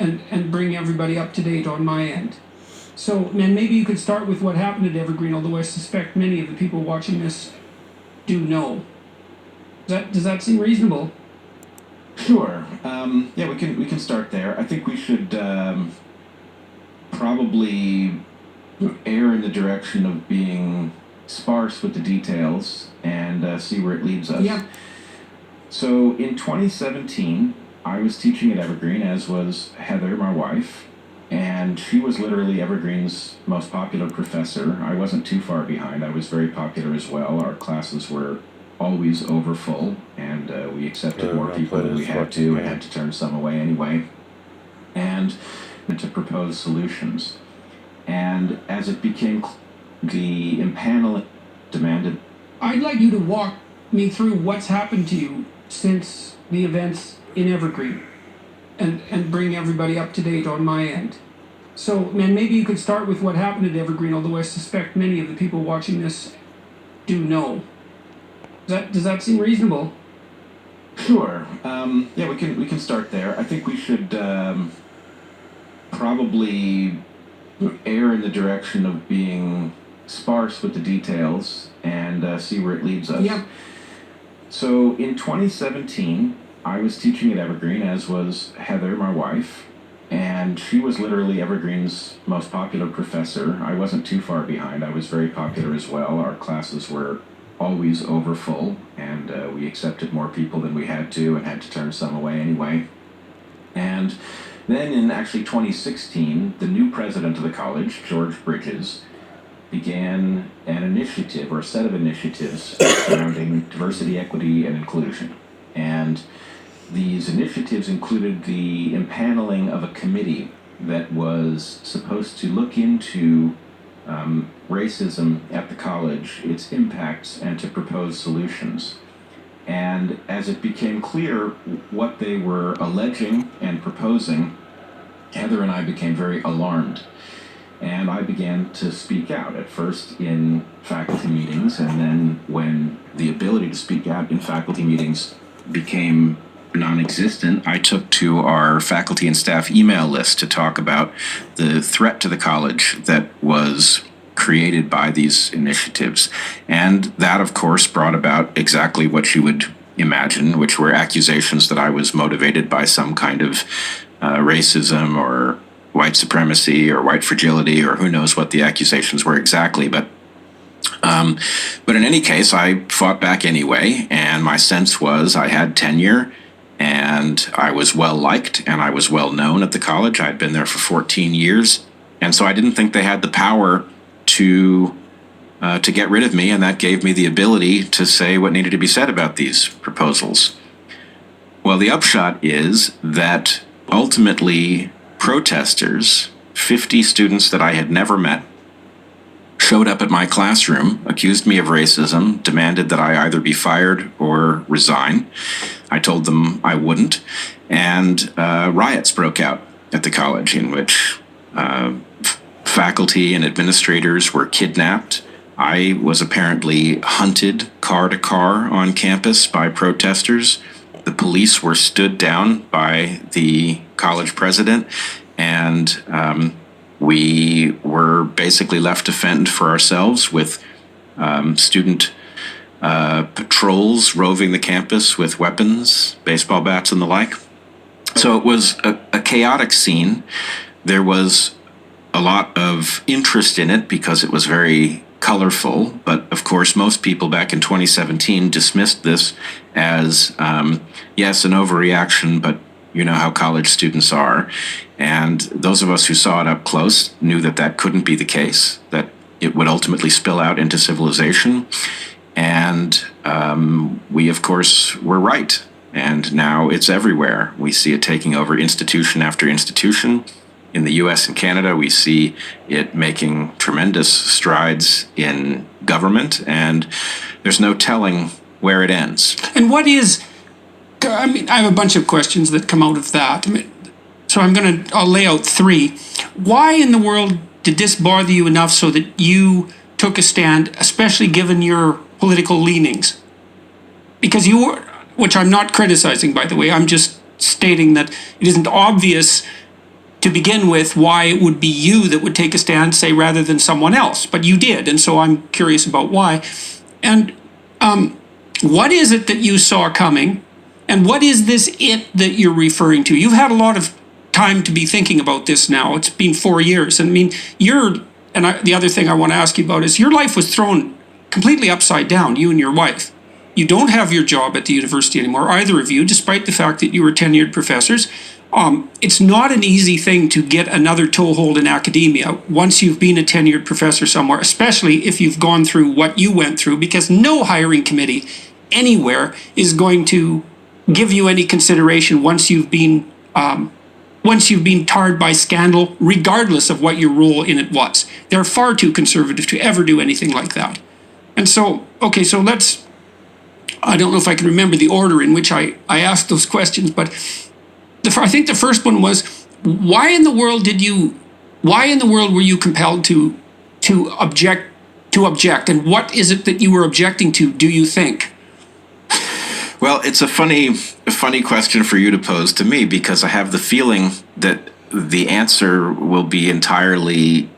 and bring everybody up to date on my end. So, man, maybe you could start with what happened at Evergreen, although I suspect many of the people watching this do know. Does that seem reasonable? Sure. Yeah, we can start there. I think we should probably err in the direction of being sparse with the details and see where it leads us. Yeah. So in 2017, I was teaching at Evergreen, as was Heather, my wife, and she was literally Evergreen's most popular professor. I wasn't too far behind. I was very popular as well. Our classes were always over full, and we accepted more people than we had to, and had to turn some away anyway, and to propose solutions. And as it became the impanel demanded. I'd like you to walk me through what's happened to you since the events in Evergreen, and bring everybody up to date on my end. So, man, maybe you could start with what happened at Evergreen, although I suspect many of the people watching this do know. Does that seem reasonable? Sure. Yeah, we can start there. I think we should probably err in the direction of being sparse with the details and see where it leads us. Yeah. So in 2017, I was teaching at Evergreen, as was Heather, my wife, and she was literally Evergreen's most popular professor. I wasn't too far behind. I was very popular as well. Our classes were always over full, and we accepted more people than we had to, and had to turn some away anyway. And then in actually 2016, the new president of the college, George Bridges, began an initiative, or a set of initiatives, surrounding diversity, equity, and inclusion. And these initiatives included the impaneling of a committee that was supposed to look into racism at the college, its impacts, and to propose solutions. And as it became clear what they were alleging and proposing, Heather and I became very alarmed. And I began to speak out, at first in faculty meetings, and then when the ability to speak out in faculty meetings became non-existent, I took to our faculty and staff email list to talk about the threat to the college that was created by these initiatives. And that, of course, brought about exactly what you would imagine, which were accusations that I was motivated by some kind of racism or white supremacy or white fragility, or who knows what the accusations were exactly. But in any case, I fought back anyway, and my sense was I had tenure, and I was well liked, and I was well known at the college. I'd been there for 14 years, and so I didn't think they had the power to get rid of me, and that gave me the ability to say what needed to be said about these proposals. Well, the upshot is that ultimately protesters, 50 students that I had never met, showed up at my classroom, accused me of racism, demanded that I either be fired or resign. I told them I wouldn't, and riots broke out at the college in which faculty and administrators were kidnapped. I was apparently hunted car to car on campus by protesters. The police were stood down by the college president, and we were basically left to fend for ourselves with student patrols roving the campus with weapons, baseball bats, and the like. So it was a chaotic scene. There was a lot of interest in it because it was very colorful, but of course most people back in 2017 dismissed this as, yes, an overreaction, but you know how college students are. And those of us who saw it up close knew that that couldn't be the case, that it would ultimately spill out into civilization. And we, of course, were right. And now it's everywhere. We see it taking over institution after institution. In the US and Canada, we see it making tremendous strides in government, and there's no telling where it ends. And what is, I mean, I have a bunch of questions that come out of that. So I'll lay out three. Why in the world did this bother you enough so that you took a stand, especially given your political leanings? Because you were, which I'm not criticizing, by the way, I'm just stating that it isn't obvious to begin with why it would be you that would take a stand, say, rather than someone else. But you did, and so I'm curious about why. And what is it that you saw coming? And what is this it that you're referring to? You've had a lot of time to be thinking about this now. It's been 4 years. And I mean, the other thing I want to ask you about is your life was thrown completely upside down, you and your wife. You don't have your job at the university anymore, either of you, despite the fact that you were tenured professors. It's not an easy thing to get another toehold in academia once you've been a tenured professor somewhere, especially if you've gone through what you went through, because no hiring committee anywhere is going to give you any consideration once you've been tarred by scandal, regardless of what your role in it was. They're far too conservative to ever do anything like that. And so, okay, so I don't know if I can remember the order in which I asked those questions, but I think the first one was, why in the world were you compelled to object, and what is it that you were objecting to, do you think? Well, it's a funny question for you to pose to me, because I have the feeling that the answer will be entirely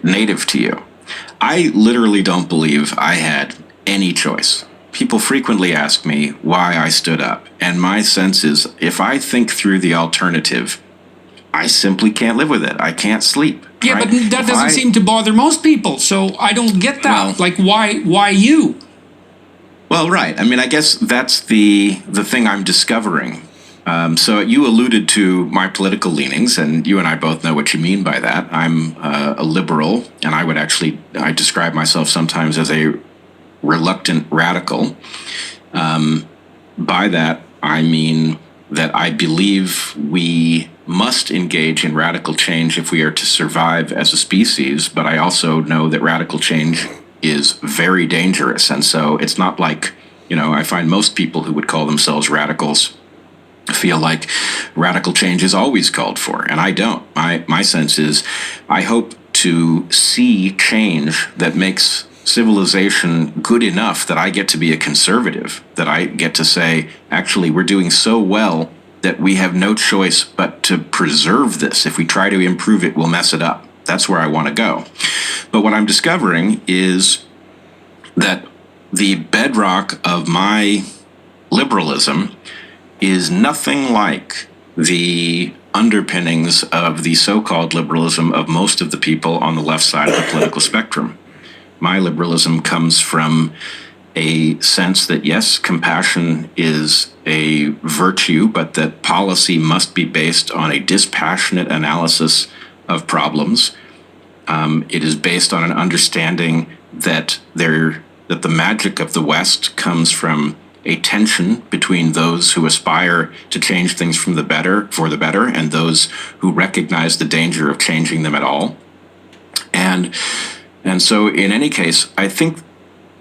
native to you. I literally don't believe I had any choice. People frequently ask me why I stood up, and my sense is, if I think through the alternative, I simply can't live with it. I can't sleep. Yeah, right? But that doesn't seem to bother most people, so I don't get that. Well, like, why you? Well, right. I mean, I guess that's the thing I'm discovering. So you alluded to my political leanings, and you and I both know what you mean by that. I'm a liberal, and I describe myself sometimes as a reluctant radical. By that, I mean that I believe we must engage in radical change if we are to survive as a species, but I also know that radical change is very dangerous. And so it's not like, I find most people who would call themselves radicals feel like radical change is always called for, and I don't. My sense is, I hope to see change that makes civilization good enough that I get to be a conservative, that I get to say, actually, we're doing so well that we have no choice but to preserve this. If we try to improve it, we'll mess it up. That's where I want to go. But what I'm discovering is that the bedrock of my liberalism is nothing like the underpinnings of the so-called liberalism of most of the people on the left side of the political spectrum. My liberalism comes from a sense that, yes, compassion is a virtue, but that policy must be based on a dispassionate analysis of problems. It is based on an understanding that the magic of the West comes from a tension between those who aspire to change things for the better, and those who recognize the danger of changing them at all. And so in any case, I think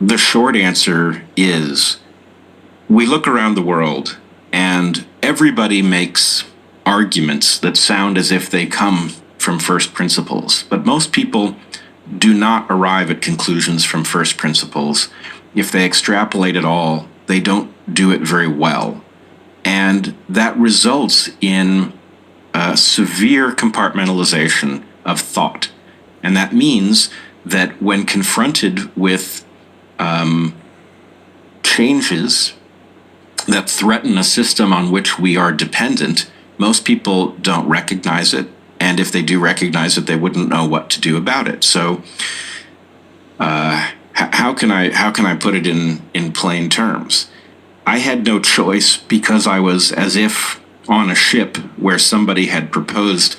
the short answer is, we look around the world and everybody makes arguments that sound as if they come from first principles, but most people do not arrive at conclusions from first principles. If they extrapolate at all, they don't do it very well. And that results in a severe compartmentalization of thought. And that means that when confronted with changes that threaten a system on which we are dependent, most people don't recognize it. And if they do recognize it, they wouldn't know what to do about it. So how can I put it in plain terms? I had no choice, because I was as if on a ship where somebody had proposed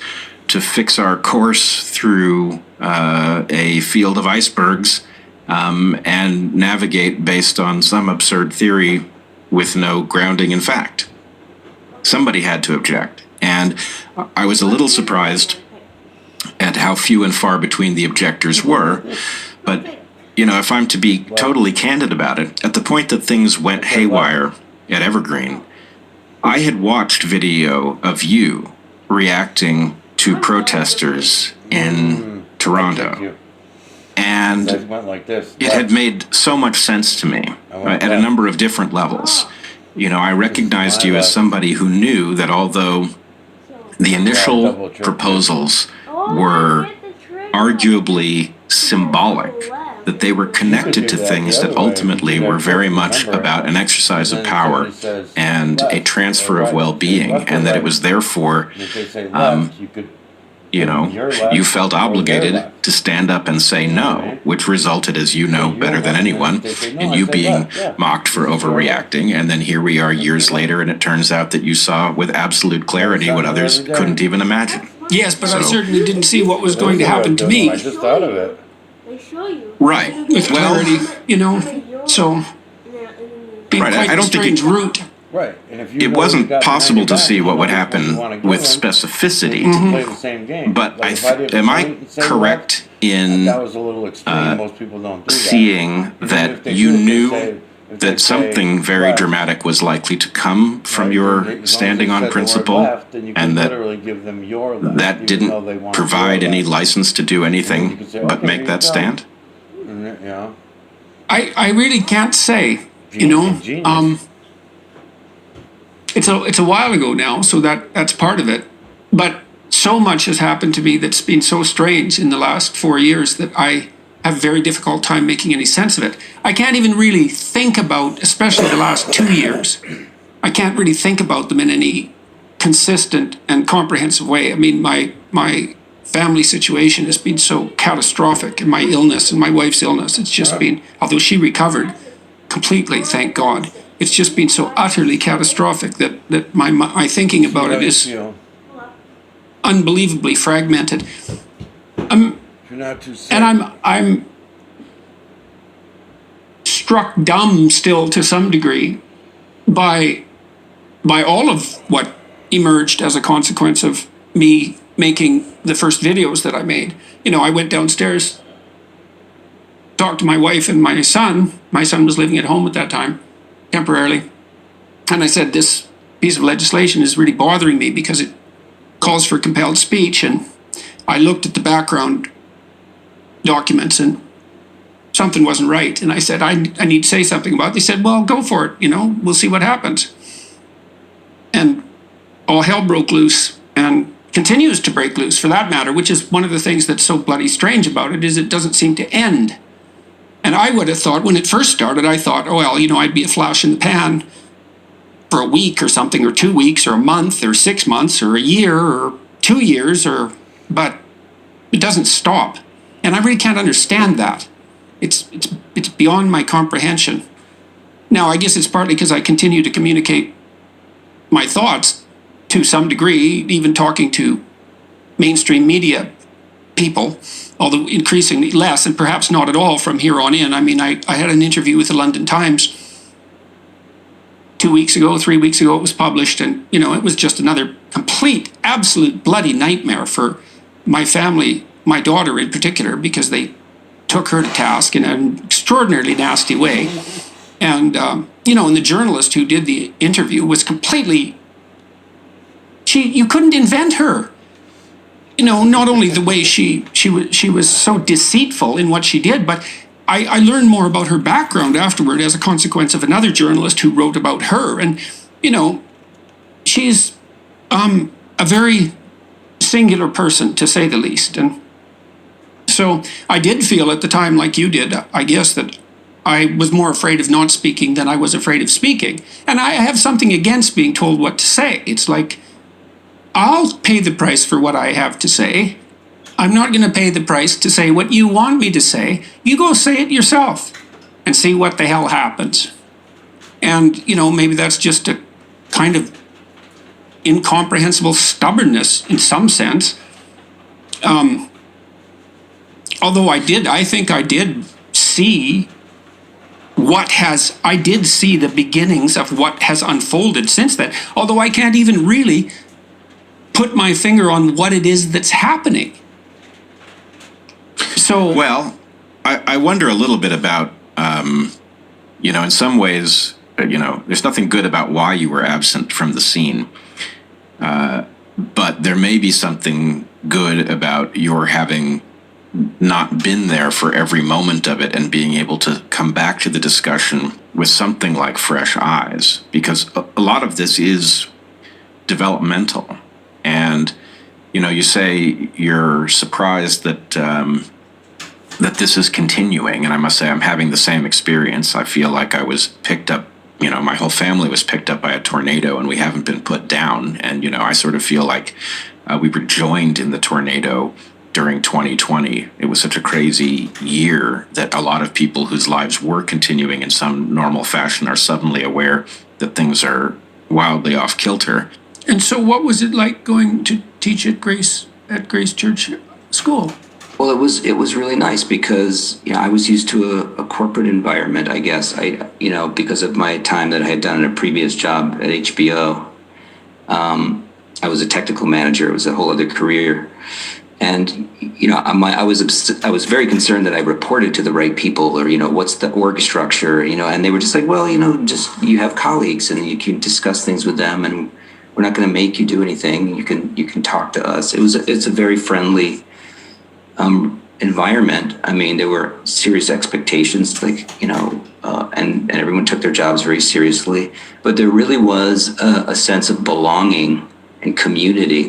to fix our course through a field of icebergs and navigate based on some absurd theory with no grounding in fact. Somebody had to object. And I was a little surprised at how few and far between the objectors were. But, if I'm to be totally candid about it, at the point that things went haywire at Evergreen, I had watched video of you reacting to protesters in Toronto. And it had made so much sense to me at a number of different levels. I recognized you as somebody who knew that although The initial double check proposals were arguably symbolic, that they were connected to things that ultimately were very much about an exercise of power and a transfer of well-being, and that it was therefore, If they say left, you could. you felt obligated to stand up and say no, which resulted, as you know better than anyone, in you being mocked for overreacting. And then here we are years later, and it turns out that you saw with absolute clarity what others couldn't even imagine. Yes, but I certainly didn't see what was going to happen to me. I just thought of it. They show you. Right. With Well, clarity, so being Right, quite I a don't think strange route. Right. And if you it know wasn't you got possible behind to your back, see what you would know happen you wanna give with them specificity. to play the same game. But Like if I did am I point and say left, correct in that was a little extreme. Most people don't do that. seeing Even if that they you do, they knew say- if they that say something very left, dramatic was likely to come from right, your then as long as standing they on said the word principle, left, then you and could that literally give them your left, that even though they didn't want provide your any left. license to do You anything could say, but okay, make here that you go. stand? Yeah. I really can't say, Genius. it's a while ago now, so that's part of it. But so much has happened to me that's been so strange in the last 4 years that I have a very difficult time making any sense of it. I can't even really think about, especially the last 2 years, I can't really think about them in any consistent and comprehensive way. I mean, my family situation has been so catastrophic, and my illness and my wife's illness, it's just been, although she recovered completely, thank God, it's just been so utterly catastrophic that my thinking about it is unbelievably fragmented. You're not too sick. And I'm struck dumb still to some degree by all of what emerged as a consequence of me making the first videos that I made. I went downstairs, talked to my wife and my son. My son was living at home at that time, temporarily. And I said, this piece of legislation is really bothering me because it calls for compelled speech. And I looked at the background documents and something wasn't right. And I said, I need to say something about it. They said, well, go for it. We'll see what happens. And all hell broke loose and continues to break loose for that matter, which is one of the things that's so bloody strange about it, is it doesn't seem to end. And I would have thought when it first started, I thought, oh, well, I'd be a flash in the pan for a week or something, or 2 weeks, or a month, or 6 months, or a year, or 2 years, but it doesn't stop. And I really can't understand that. It's beyond my comprehension. Now, I guess it's partly because I continue to communicate my thoughts to some degree, even talking to mainstream media people, although increasingly less, and perhaps not at all from here on in. I mean, I had an interview with the London Times 2 weeks ago, 3 weeks ago it was published, and, it was just another complete, absolute bloody nightmare for my family, my daughter in particular, because they took her to task in an extraordinarily nasty way. And, and the journalist who did the interview was completely, you couldn't invent her. Not only the way she was so deceitful in what she did, but I learned more about her background afterward as a consequence of another journalist who wrote about her. And, she's a very singular person, to say the least. And so I did feel at the time, like you did, I guess, that I was more afraid of not speaking than I was afraid of speaking. And I have something against being told what to say. It's like, I'll pay the price for what I have to say. I'm not going to pay the price to say what you want me to say. You go say it yourself and see what the hell happens. And, maybe that's just a kind of incomprehensible stubbornness in some sense. Although I think I did see I did see the beginnings of what has unfolded since then. Although I can't even really put my finger on what it is that's happening. So, Well, I wonder a little bit about, in some ways, there's nothing good about why you were absent from the scene. But there may be something good about your having not been there for every moment of it and being able to come back to the discussion with something like fresh eyes, because a lot of this is developmental. And you say you're surprised that this is continuing, and I must say I'm having the same experience. I feel like I was picked up. My whole family was picked up by a tornado, and we haven't been put down. And I sort of feel like we were joined in the tornado during 2020. It was such a crazy year that a lot of people whose lives were continuing in some normal fashion are suddenly aware that things are wildly off kilter. And so what was it like going to teach at Grace Church School? Well, it was really nice because I was used to a corporate environment, I guess. Because of my time that I had done in a previous job at HBO. I was a technical manager. It was a whole other career. And I was very concerned that I reported to the right people, or what's the org structure, and they were just like, well, just you have colleagues and you can discuss things with them, and we're not going to make you do anything. You can talk to us. It's a very friendly environment. I mean, there were serious expectations, and everyone took their jobs very seriously. But there really was a sense of belonging and community.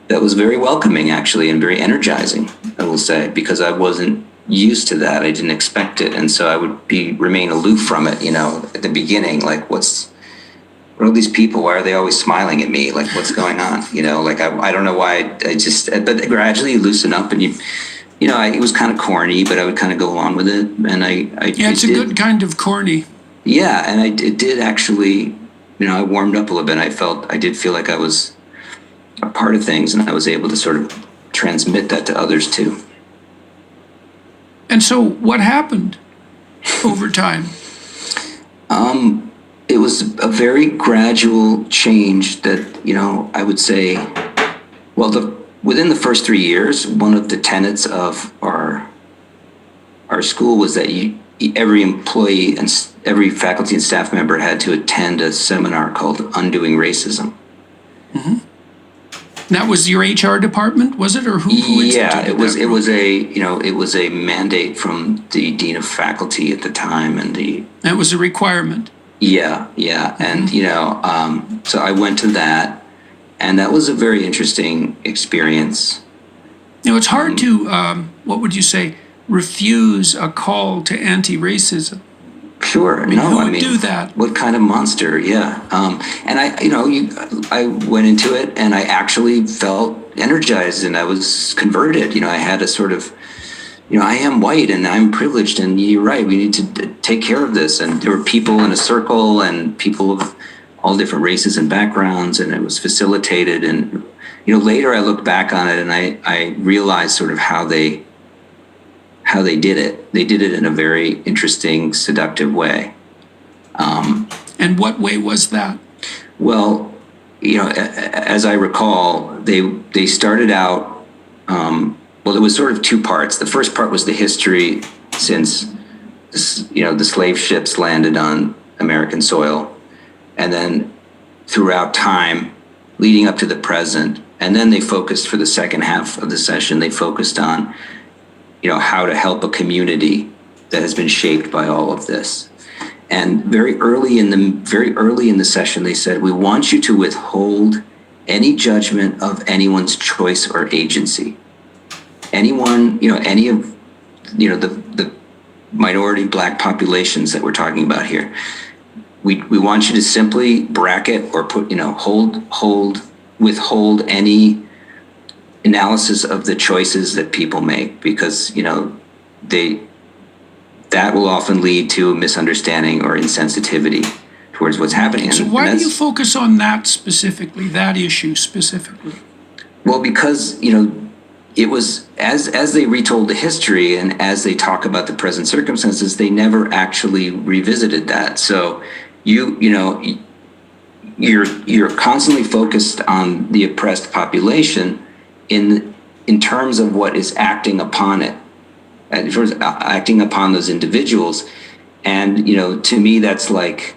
That was very welcoming, actually, and very energizing, I will say, because I wasn't used to that. I didn't expect it. And so I would remain aloof from it, at the beginning, like, what are these people? Why are they always smiling at me? Like, what's going on? I don't know why. But gradually you loosen up, and it was kind of corny, but I would kind of go along with it. And it's a good kind of corny. Yeah. And it did actually, I warmed up a little bit. I did feel like I was a part of things, and I was able to sort of transmit that to others too. And so what happened over time? It was a very gradual change that, I would say, within the first 3 years, one of the tenets of our school was that every employee and every faculty and staff member had to attend a seminar called Undoing Racism. Mm-hmm. That was your HR department, was it, or who Yeah, it was. It was a mandate from the dean of faculty at the time, and that was a requirement. Yeah, and so I went to that, and that was a very interesting experience. It's hard to what would you say, refuse a call to anti-racism. Sure. Who would do that? What kind of monster? Yeah. And I went into it, and I actually felt energized, and I was converted. I had a sort of, I am white and I'm privileged, and you're right. We need to take care of this. And there were people in a circle, and people of all different races and backgrounds, and it was facilitated. And later I look back on it, and I realized sort of how they did it. They did it in a very interesting, seductive way. And what way was that? Well, as I recall, they started out, it was sort of two parts. The first part was the history since, the slave ships landed on American soil. And then throughout time, leading up to the present. And then they focused, for the second half of the session, they focused on how to help a community that has been shaped by all of this. And very early in the session, they said, we want you to withhold any judgment of anyone's choice or agency. Anyone, any of, the minority Black populations that we're talking about here. We want you to simply bracket or put, withhold any analysis of the choices that people make, because that will often lead to misunderstanding or insensitivity towards what's happening. So why do you focus on that specifically, that issue specifically? Well, because it was as they retold the history, and as they talk about the present circumstances, they never actually revisited that. So you're constantly focused on the oppressed population in terms of what is acting upon it, acting upon those individuals. And, to me, that's like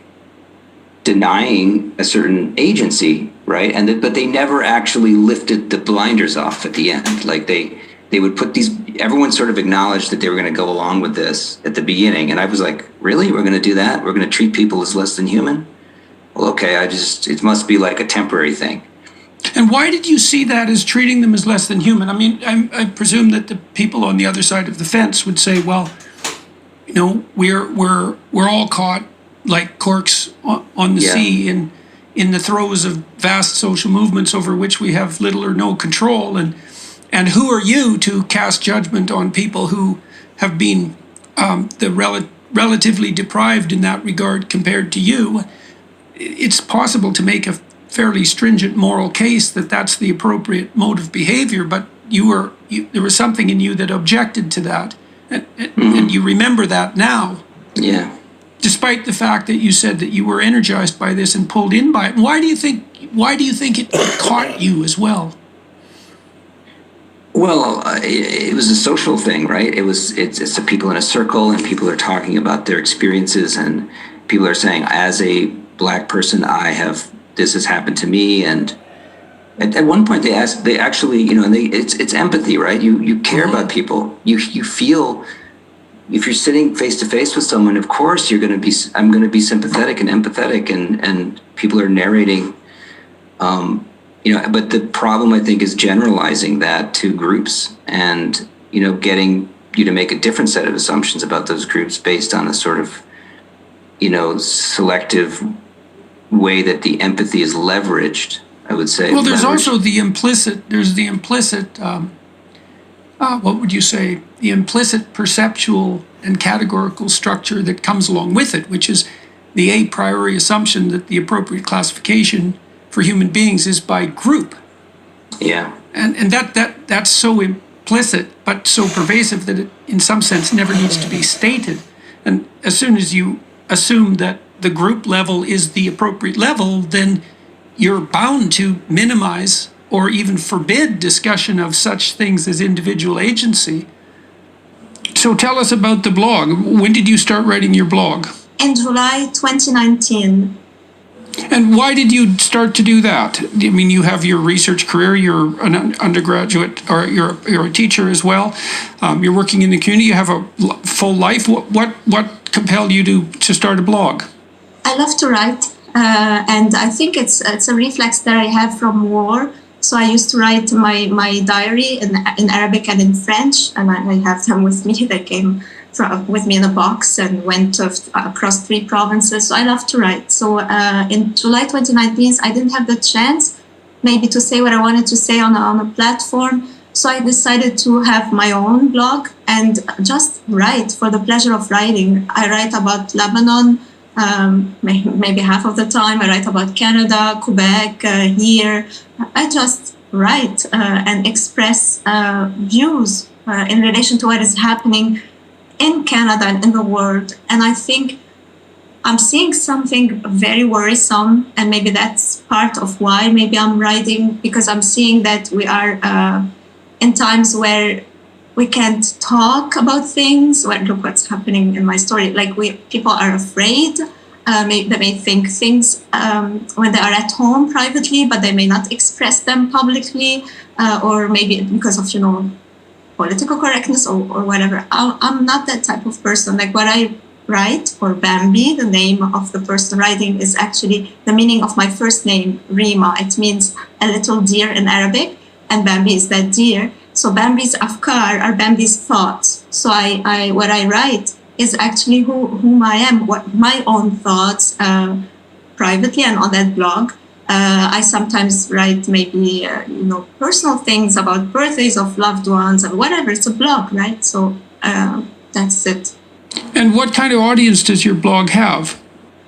denying a certain agency, right? But they never actually lifted the blinders off at the end. Like they would put everyone sort of acknowledged that they were going to go along with this at the beginning. And I was like, really? We're going to do that? We're going to treat people as less than human? well, okay, it must be like a temporary thing. And why did you see that as treating them as less than human? I mean, I presume that the people on the other side of the fence would say, well, you know, we're all caught like corks on the Yeah. sea in the throes of vast social movements over which we have little or no control. And who are you to cast judgment on people who have been relatively deprived in that regard compared to you? It's possible to make a fairly stringent moral case that that's the appropriate mode of behavior, but there was something in you that objected to that, and you remember that now, Yeah. despite the fact that you said that you were energized by this and pulled in by it. Why do you think it caught you as well? Well, it was a social thing, right? It's the people in a circle, and people are talking about their experiences, and people are saying, as a Black person, this has happened to me. And at one point they actually, you know, and it's empathy, right? You care about people. You feel, if you're sitting face to face with someone, of course I'm going to be sympathetic and empathetic, and people are narrating, you know, but the problem, I think, is generalizing that to groups and, you know, getting you to make a different set of assumptions about those groups based on a sort of, you know, selective way that the empathy is leveraged, I would say. Well, there's also the implicit, what would you say, the implicit perceptual and categorical structure that comes along with it, which is the a priori assumption that the appropriate classification for human beings is by group. Yeah. And that's so implicit, but so pervasive that it, in some sense, never needs to be stated. And as soon as you assume that the group level is the appropriate level, then you're bound to minimize or even forbid discussion of such things as individual agency. So tell us about the blog. When did you start writing your blog? In July 2019. And why did you start to do that? I mean, you have your research career, you're an undergraduate, or you're a teacher as well. You're working in the community, you have a full life. What compelled you to start a blog? I love to write, and I think it's a reflex that I have from war. So I used to write my diary in Arabic and in French, and I have them with me. They came with me in a box and went across 3 provinces. So I love to write. So in July 2019, I didn't have the chance maybe to say what I wanted to say on a platform. So I decided to have my own blog and just write for the pleasure of writing. I write about Lebanon, maybe half of the time. I write about Canada, Quebec, here. I just write and express views in relation to what is happening in Canada and in the world. And I think I'm seeing something very worrisome, and maybe that's part of why maybe I'm writing, because I'm seeing that we are in times where we can't talk about things. Well, look what's happening in my story. Like people are afraid. They may think things when they are at home privately, but they may not express them publicly, or maybe because of, you know, political correctness or whatever. I'm not that type of person. Like what I write, or Bambi, the name of the person writing, is actually the meaning of my first name, Rima. It means a little deer in Arabic, and Bambi is that deer. So Bambi's afkar are Bambi's thoughts. So what I write is actually whom I am, what my own thoughts privately and on that blog. I sometimes write maybe personal things about birthdays of loved ones or whatever. It's a blog, right? So that's it. And what kind of audience does your blog have?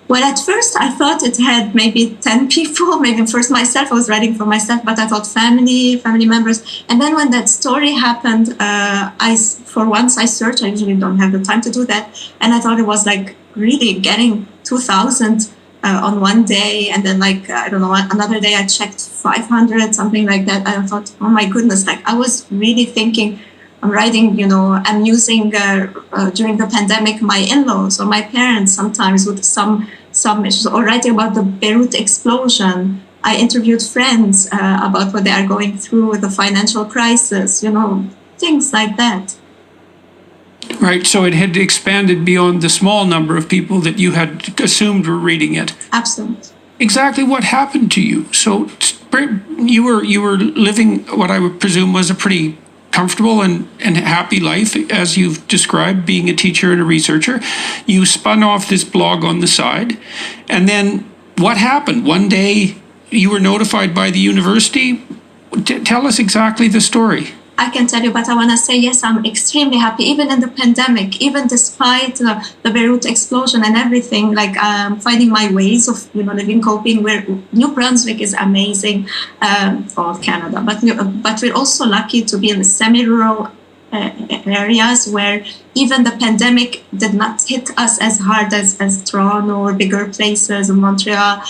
Well, at first I thought it had maybe 10 people. Maybe first myself, I was writing for myself, but I thought family members. And then when that story happened, for once I searched. I usually don't have the time to do that. And I thought it was like really getting 2,000 on one day. And then I don't know, another day I checked 500, something like that. I thought, oh my goodness, like I was really thinking, I'm writing, I'm using during the pandemic my in-laws or my parents sometimes with some issues, or writing about the Beirut explosion. I interviewed friends about what they are going through with the financial crisis, things like that. Right, so it had expanded beyond the small number of people that you had assumed were reading it. Absolutely. exactly what happened to you. So you were living what I would presume was a pretty comfortable and happy life, as you've described, being a teacher and a researcher. You spun off this blog on the side, and then what happened? One day you were notified by the university. Tell us exactly the story. I can tell you, but I want to say, yes, I'm extremely happy, even in the pandemic, even despite the Beirut explosion and everything, like finding my ways of, living, coping, where New Brunswick is amazing, or Canada, but we're also lucky to be in the semi-rural areas where even the pandemic did not hit us as hard as Toronto or bigger places in Montreal.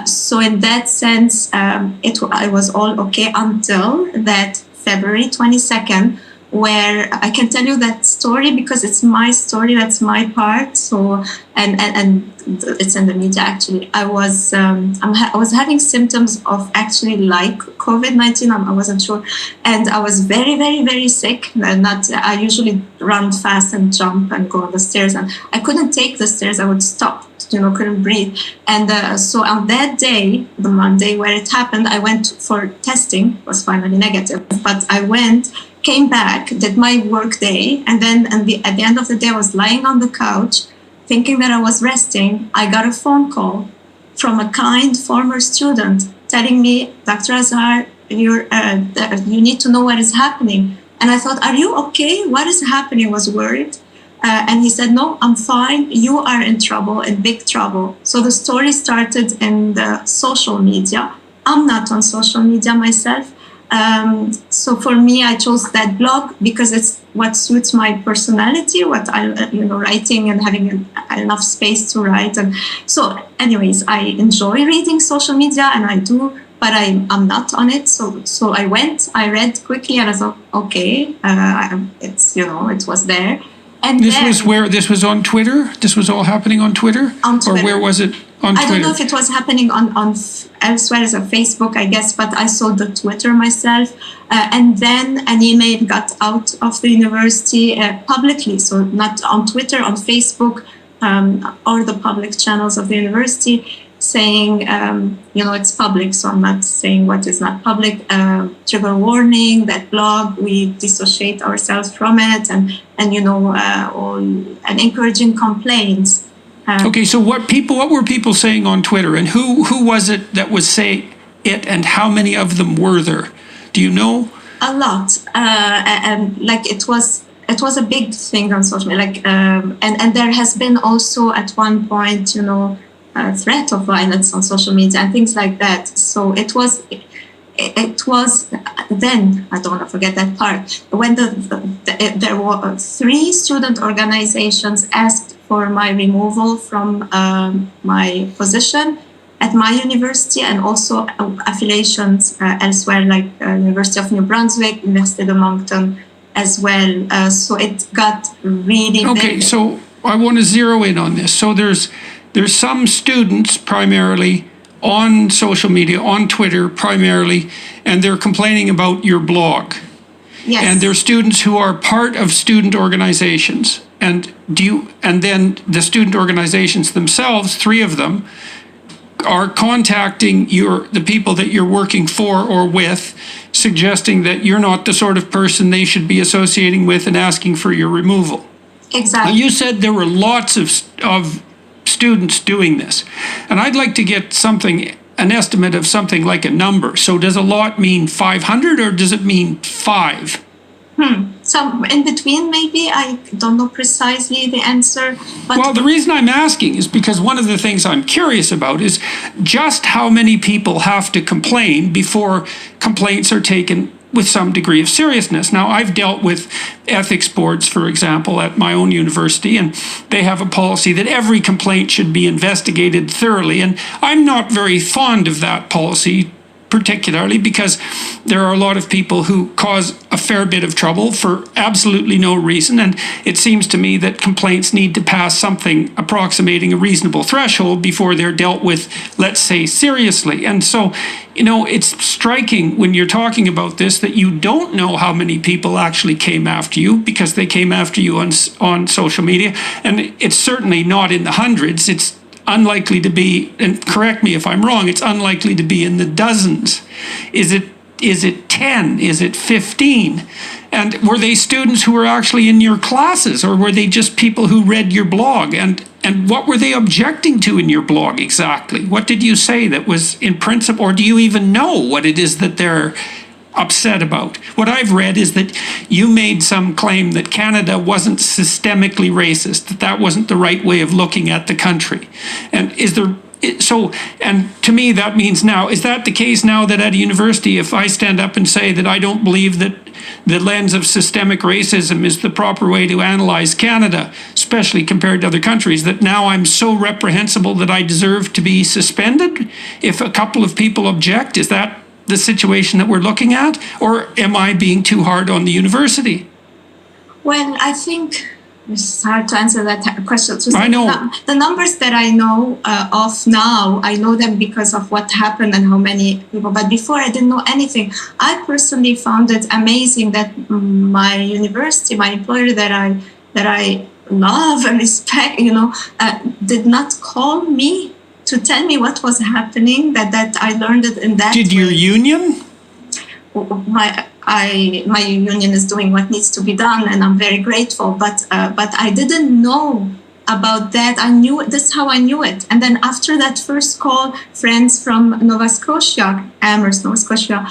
So in that sense, I was all okay until that February 22nd, where I can tell you that story because it's my story, that's my part. So and it's in the media actually. I was having symptoms of actually like COVID-19. I wasn't sure, and I was very, very, very sick. I usually run fast and jump and go on the stairs, and I couldn't take the stairs. I would stop. Couldn't breathe. And so on that day, the Monday where it happened, I went for testing, was finally negative, but I came back, did my work day, and then at the end of the day, I was lying on the couch thinking that I was resting. I got a phone call from a kind former student telling me, Dr. Azhar, you need to know what is happening. And I thought, are you okay? What is happening? I was worried. And he said, no, I'm fine. You are in trouble, in big trouble. So the story started in the social media. I'm not on social media myself. So for me, I chose that blog because it's what suits my personality, what I, writing and having enough space to write. And so anyways, I enjoy reading social media and I do, but I'm not on it. So I read quickly and I thought, okay, it was there. And this was on Twitter? This was all happening on Twitter? On Twitter. Or where was it on Twitter? I don't know if it was happening on elsewhere as a Facebook, I guess, but I saw the Twitter myself. And then an email got out of the university publicly, so not on Twitter, on Facebook, or the public channels of the university, saying, it's public, so I'm not saying what is not public. Trigger warning, that blog, we dissociate ourselves from it, and encouraging complaints. Okay, so what were people saying on Twitter, and who was it that was saying it, and how many of them were there? Do you know? A lot, and like it was a big thing on social media. And there has been also at one point, a threat of violence on social media and things like that. So it was then, I don't want to forget that part, when there were 3 student organizations asked for my removal from my position at my university, and also affiliations elsewhere, like University of New Brunswick, Université de Moncton as well. So it got really okay, big. So I want to zero in on this. So there's some students primarily on social media, on Twitter primarily, and they're complaining about your blog. Yes. And they're students who are part of student organizations. And then the student organizations themselves, 3 of them, are contacting the people that you're working for or with, suggesting that you're not the sort of person they should be associating with and asking for your removal. Exactly. Now, you said there were lots of students doing this, and I'd like to get an estimate of something like a number. So does a lot mean 500 or does it mean 5? So in between, maybe. I don't know precisely the answer. But well, the reason I'm asking is because one of the things I'm curious about is just how many people have to complain before complaints are taken with some degree of seriousness. Now, I've dealt with ethics boards, for example, at my own university, and they have a policy that every complaint should be investigated thoroughly. And I'm not very fond of that policy, particularly because there are a lot of people who cause a fair bit of trouble for absolutely no reason. And it seems to me that complaints need to pass something approximating a reasonable threshold before they're dealt with, let's say, seriously. And so, it's striking when you're talking about this that you don't know how many people actually came after you, because they came after you on social media. And it's certainly not in the hundreds. It's unlikely to be, and correct me if I'm wrong, it's unlikely to be in the dozens. Is it 10? Is it 15? And were they students who were actually in your classes, or were they just people who read your blog? And what were they objecting to in your blog exactly? What did you say that was in principle, or do you even know what it is that they're upset about? What I've read is that you made some claim that Canada wasn't systemically racist, that wasn't the right way of looking at the country. And and to me that means now, is that the case now that at a university, if I stand up and say that I don't believe that the lens of systemic racism is the proper way to analyze Canada, especially compared to other countries, that now I'm so reprehensible that I deserve to be suspended if a couple of people object? Is that the situation that we're looking at, or am I being too hard on the university? Well, I think it's hard to answer that question. I know. The numbers that I know of now, I know them because of what happened and how many people, but before I didn't know anything. I personally found it amazing that my university, my employer that I love and respect, did not call me to tell me what was happening, that I learned it in that Did way. your union? My union is doing what needs to be done, and I'm very grateful. But I didn't know about that. I knew this how I knew it. And then after that first call, friends from Nova Scotia, Amherst, Nova Scotia,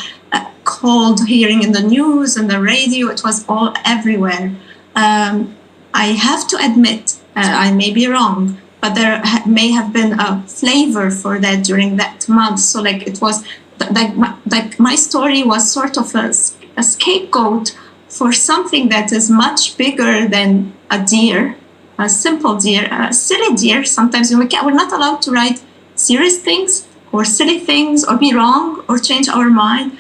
called, hearing in the news and the radio. It was all everywhere. I have to admit, I may be wrong, but there may have been a flavor for that during that month. So it was like my story was sort of a scapegoat for something that is much bigger than a deer, a simple deer, a silly deer. Sometimes we're not allowed to write serious things or silly things or be wrong or change our mind.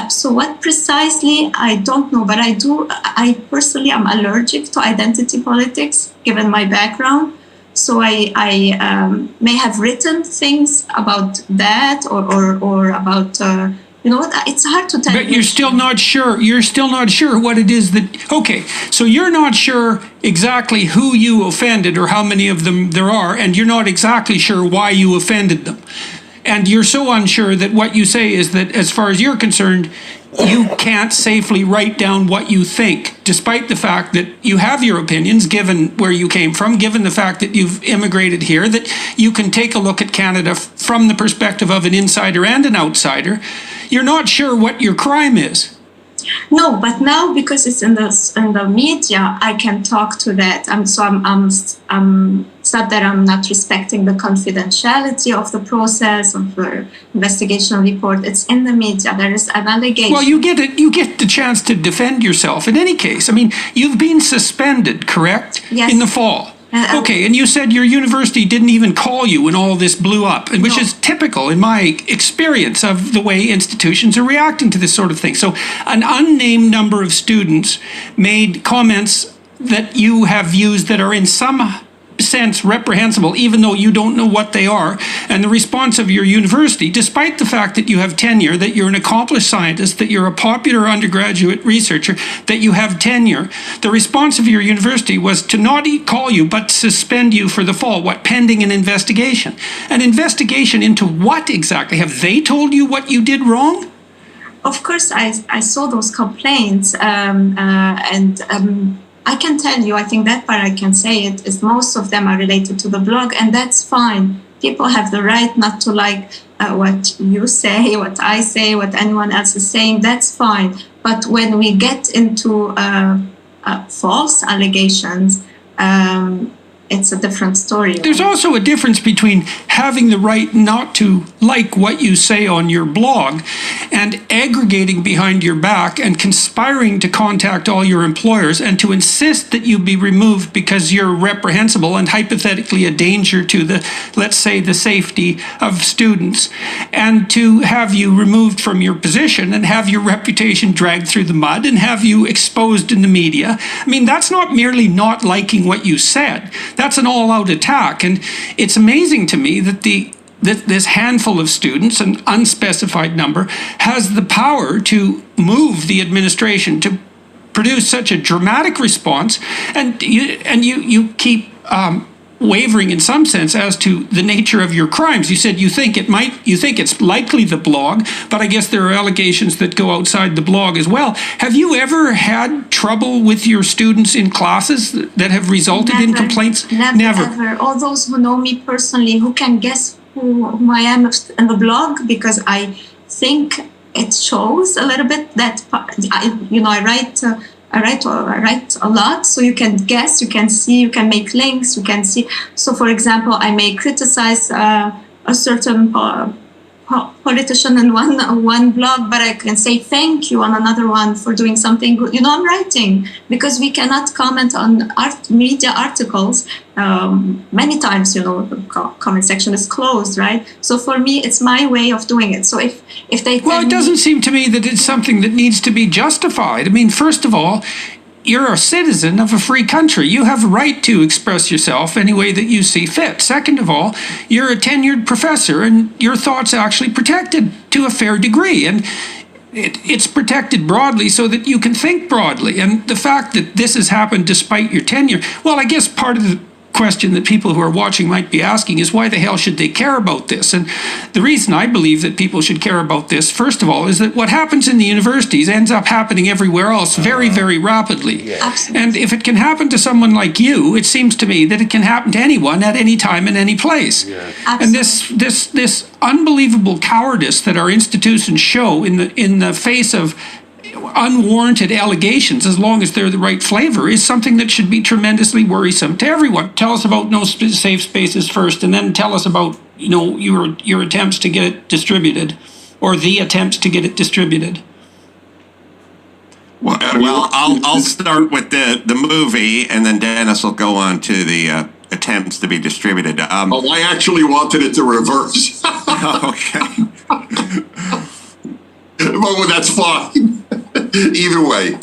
So what precisely, I don't know, but I personally am allergic to identity politics given my background. So I may have written things about that or about, it's hard to tell. But you're still not sure. You're still not sure what it is that, okay, so you're not sure exactly who you offended or how many of them there are, and you're not exactly sure why you offended them. And you're so unsure that what you say is that, as far as you're concerned, you can't safely write down what you think, despite the fact that you have your opinions, given where you came from, given the fact that you've immigrated here, that you can take a look at Canada from the perspective of an insider and an outsider. You're not sure what your crime is. No, but now because it's in the media, I can talk to that. It's not that I'm not respecting the confidentiality of the process of the investigation report. It's in the media. There is an allegation. Well, you get the chance to defend yourself. In any case, I mean, you've been suspended, correct? Yes. In the fall. Okay, and you said your university didn't even call you when all this blew up, and which is typical in my experience of the way institutions are reacting to this sort of thing. So an unnamed number of students made comments that you have used that are in some sense reprehensible, even though you don't know what they are. And the response of your university, despite the fact that you have tenure, that you're an accomplished scientist, that you're a popular undergraduate researcher, that you have tenure, the response of your university was to not call you, but suspend you for the fall, pending an investigation. An investigation into what exactly? Have they told you what you did wrong? Of course, I saw those complaints, I can tell you, I think that part I can say it, is most of them are related to the blog, and that's fine. People have the right not to like what you say, what I say, what anyone else is saying, that's fine. But when we get into false allegations, it's a different story. There's also a difference between having the right not to like what you say on your blog and aggregating behind your back and conspiring to contact all your employers and to insist that you be removed because you're reprehensible and hypothetically a danger to let's say, the safety of students, and to have you removed from your position and have your reputation dragged through the mud and have you exposed in the media. I mean, that's not merely not liking what you said. That's an all-out attack. And it's amazing to me that this handful of students, an unspecified number, has the power to move the administration to produce such a dramatic response. And you keep wavering in some sense as to the nature of your crimes. You said you think it's likely the blog, but I guess there are allegations that go outside the blog as well. Have you ever had trouble with your students in classes that have resulted in complaints? Never. Ever. All those who know me personally, who can guess who I am in the blog, because I think it shows a little bit that I write a lot, so you can guess, you can see, you can make links, you can see. So, for example, I may criticize a certain politician in one blog, but I can say thank you on another one for doing something good. I'm writing, because we cannot comment on media articles. Many times, the comment section is closed, right? So for me, it's my way of doing it. So if they it doesn't seem to me that it's something that needs to be justified. I mean, first of all, you're a citizen of a free country. You have a right to express yourself any way that you see fit. Second of all, you're a tenured professor, and your thoughts actually protected to a fair degree. And it's protected broadly so that you can think broadly. And the fact that this has happened despite your tenure, well, I guess part of the question that people who are watching might be asking is, why the hell should they care about this? And the reason I believe that people should care about this, first of all, is that what happens in the universities ends up happening everywhere else very, very rapidly. Yes. And if it can happen to someone like you, it seems to me that it can happen to anyone at any time in any place. Yeah. And this unbelievable cowardice that our institutions show in the face of unwarranted allegations, as long as they're the right flavor, is something that should be tremendously worrisome to everyone. Tell us about No Safe Spaces first, and then tell us about your attempts to get it distributed, or the attempts to get it distributed. Well, I'll start with the movie, and then Dennis will go on to the attempts to be distributed. I actually wanted it to reverse. Okay. Well, that's fine. Either way.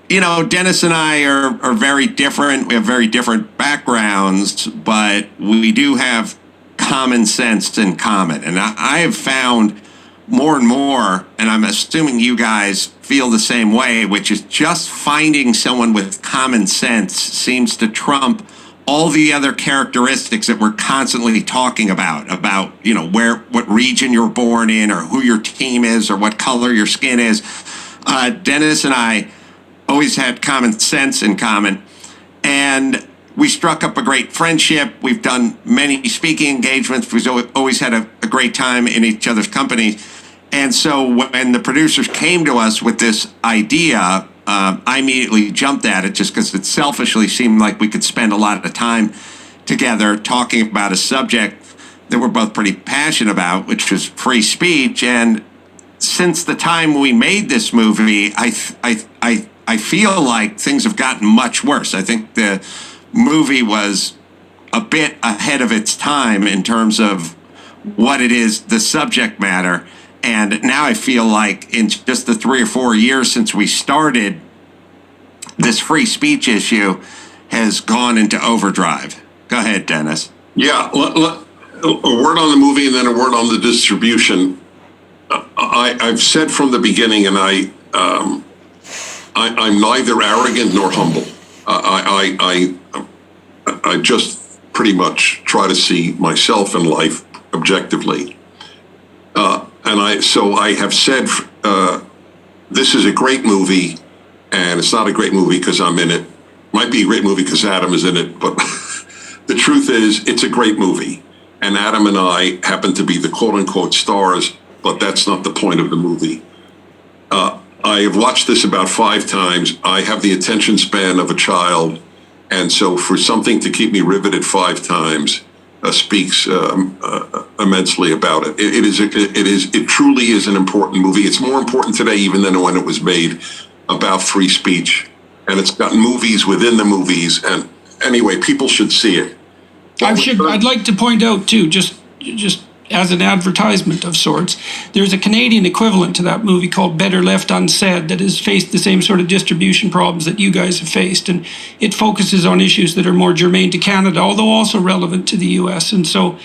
Dennis and I are very different. We have very different backgrounds, but we do have common sense in common. And I have found more and more, and I'm assuming you guys feel the same way, which is just finding someone with common sense seems to trump all the other characteristics that we're constantly talking about what region you're born in, or who your team is, or what color your skin is. Dennis and I always had common sense in common, and we struck up a great friendship. We've done many speaking engagements. We've always had a great time in each other's company. And so when the producers came to us with this idea, I immediately jumped at it, just because it selfishly seemed like we could spend a lot of time together talking about a subject that we're both pretty passionate about, which was free speech. And since the time we made this movie, I feel like things have gotten much worse. I think the movie was a bit ahead of its time in terms of what it is, the subject matter. And now I feel like in just the 3 or 4 years since we started, this free speech issue has gone into overdrive. Go ahead, Dennis. Yeah, a word on the movie and then a word on the distribution. I've said from the beginning, and I'm neither arrogant nor humble. I just pretty much try to see myself in life objectively. So I have said, this is a great movie, and it's not a great movie because I'm in it. Might be a great movie because Adam is in it, but the truth is, it's a great movie. And Adam and I happen to be the quote-unquote stars, but that's not the point of the movie. I have watched this about 5 times. I have the attention span of a child, and so for something to keep me riveted 5 times speaks immensely about it. It truly is an important movie. It's more important today even than when it was made, about free speech, and it's got movies within the movies. And anyway, people should see it. I'd like to point out too, just as an advertisement of sorts, there's a Canadian equivalent to that movie called Better Left Unsaid that has faced the same sort of distribution problems that you guys have faced, and it focuses on issues that are more germane to Canada, although also relevant to the U.S. And so,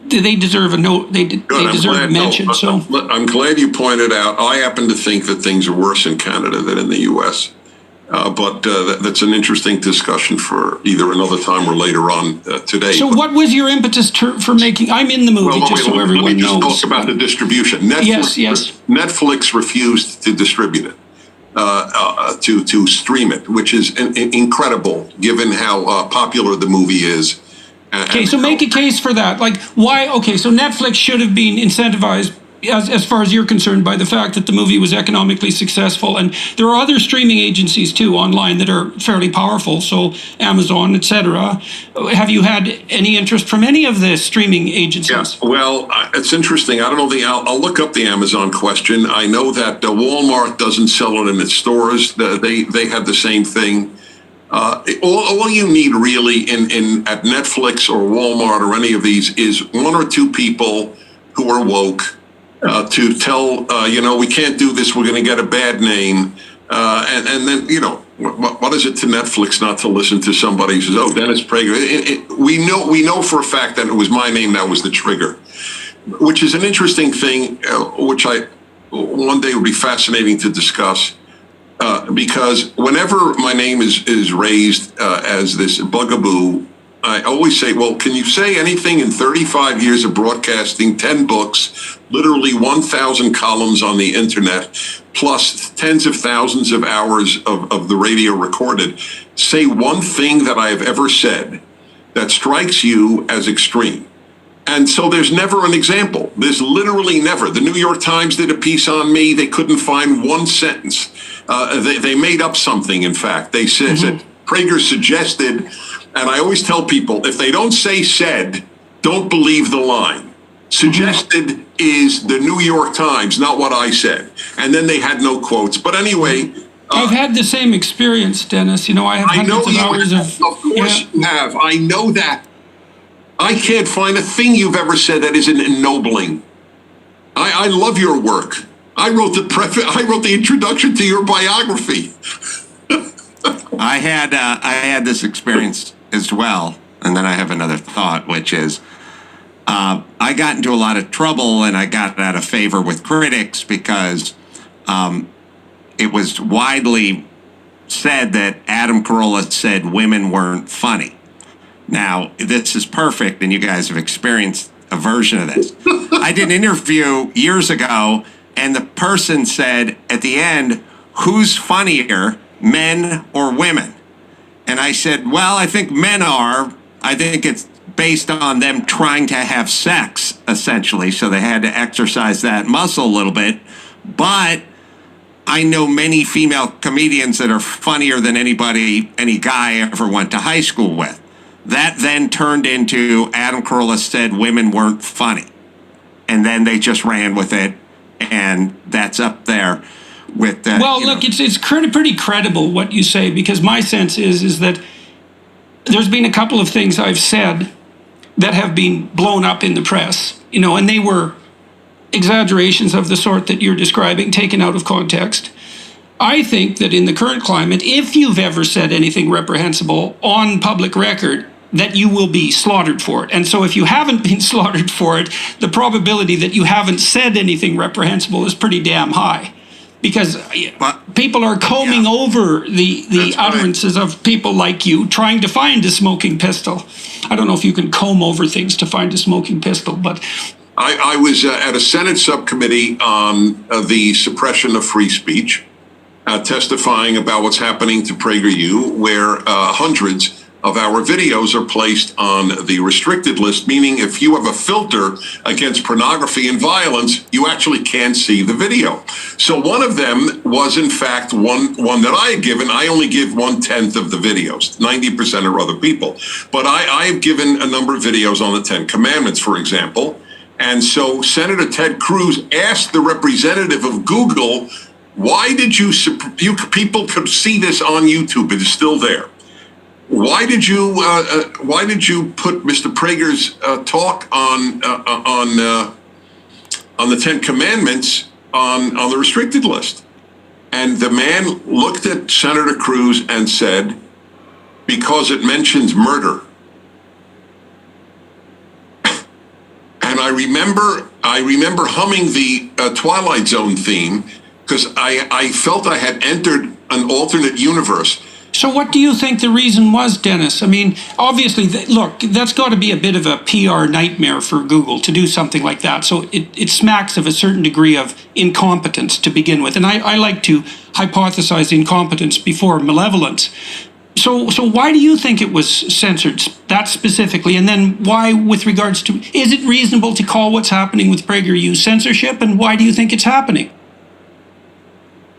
they deserve a note. They deserve a mention. So I'm glad you pointed out. I happen to think that things are worse in Canada than in the U.S. But that's an interesting discussion for either another time or later on today. So, what was your impetus for making? I'm in the movie, just so everyone let me just knows. talk about the distribution. Netflix, Yes. Netflix refused to distribute it, to stream it, which is incredible given how popular the movie is. Okay, so make a case for that. Like, why? Okay, so Netflix should have been incentivized, as far as you're concerned, by the fact that the movie was economically successful. And there are other streaming agencies too online that are fairly powerful, so Amazon, etc. Have you had any interest from any of the streaming agencies? Yes. Well, it's interesting. I don't know I'll look up the Amazon question. I know that Walmart doesn't sell it in its stores. They have the same thing. All you need really at Netflix or Walmart or any of these is one or two people who are woke to tell, we can't do this. We're going to get a bad name. And then, what is it to Netflix not to listen to somebody who says, oh, Dennis Prager? We know for a fact that it was my name that was the trigger, which is an interesting thing, which one day would be fascinating to discuss. Because whenever my name is raised as this bugaboo, I always say, well, can you say anything in 35 years of broadcasting, 10 books, literally 1,000 columns on the internet, plus tens of thousands of hours of the radio recorded? Say one thing that I have ever said that strikes you as extreme. And so there's never an example. There's literally never. The New York Times did a piece on me. They couldn't find one sentence. They made up something, in fact. They said that Prager suggested, and I always tell people, if they don't say said, don't believe the line. Suggested is the New York Times, not what I said. And then they had no quotes. But anyway... I've had the same experience, Dennis. I have hundreds of hours of... Of course you have. I know that. I can't find a thing you've ever said that isn't ennobling. I love your work. I wrote the introduction to your biography. I had this experience as well, and then I have another thought, which is I got into a lot of trouble and I got out of favor with critics because it was widely said that Adam Carolla said women weren't funny. Now, this is perfect, and you guys have experienced a version of this. I did an interview years ago, and the person said at the end, who's funnier, men or women? And I said, well, I think men are. I think it's based on them trying to have sex, essentially, so they had to exercise that muscle a little bit. But I know many female comedians that are funnier than any guy ever went to high school with. That then turned into Adam Carolla said women weren't funny. And then they just ran with it. And that's up there with that. Well, look, it's pretty credible what you say, because my sense is that there's been a couple of things I've said that have been blown up in the press, and they were exaggerations of the sort that you're describing, taken out of context. I think that in the current climate, if you've ever said anything reprehensible on public record, that you will be slaughtered for it. And so if you haven't been slaughtered for it, the probability that you haven't said anything reprehensible is pretty damn high. Because people are combing over the utterances of people like you, trying to find a smoking pistol. I don't know if you can comb over things to find a smoking pistol, but... I was at a Senate subcommittee on the suppression of free speech, testifying about what's happening to PragerU, where hundreds of our videos are placed on the restricted list, meaning if you have a filter against pornography and violence, you actually can't see the video. So one of them was, in fact, one that I had given. I only give 1/10 of the videos. 90% are other people. But I have given a number of videos on the 10 Commandments, for example. And so Senator Ted Cruz asked the representative of Google, why did you people could see this on YouTube? It is still there. Why did you put Mr. Prager's talk on the 10 Commandments on the restricted list? And the man looked at Senator Cruz and said, because it mentions murder. And I remember humming the Twilight Zone theme, because I felt I had entered an alternate universe. So what do you think the reason was, Dennis? I mean, obviously, look, that's got to be a bit of a PR nightmare for Google to do something like that. So it smacks of a certain degree of incompetence to begin with. And I like to hypothesize incompetence before malevolence. So why do you think it was censored that specifically? And then why, with regards to, is it reasonable to call what's happening with PragerU censorship? And why do you think it's happening?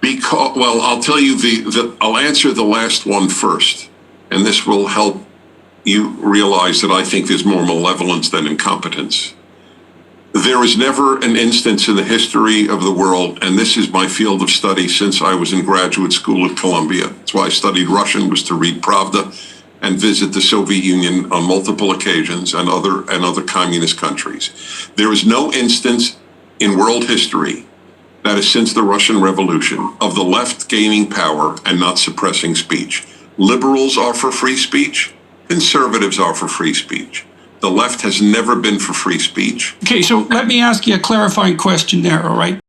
Because, well, I'll tell you I'll answer the last one first, and this will help you realize that I think there's more malevolence than incompetence. There is never an instance in the history of the world, and this is my field of study since I was in graduate school at Columbia. That's why I studied Russian, was to read Pravda and visit the Soviet Union on multiple occasions and other communist countries. There is no instance in world history, that is since the Russian Revolution, of the left gaining power and not suppressing speech. Liberals are for free speech. Conservatives are for free speech. The left has never been for free speech. Okay, so let me ask you a clarifying question there, all right?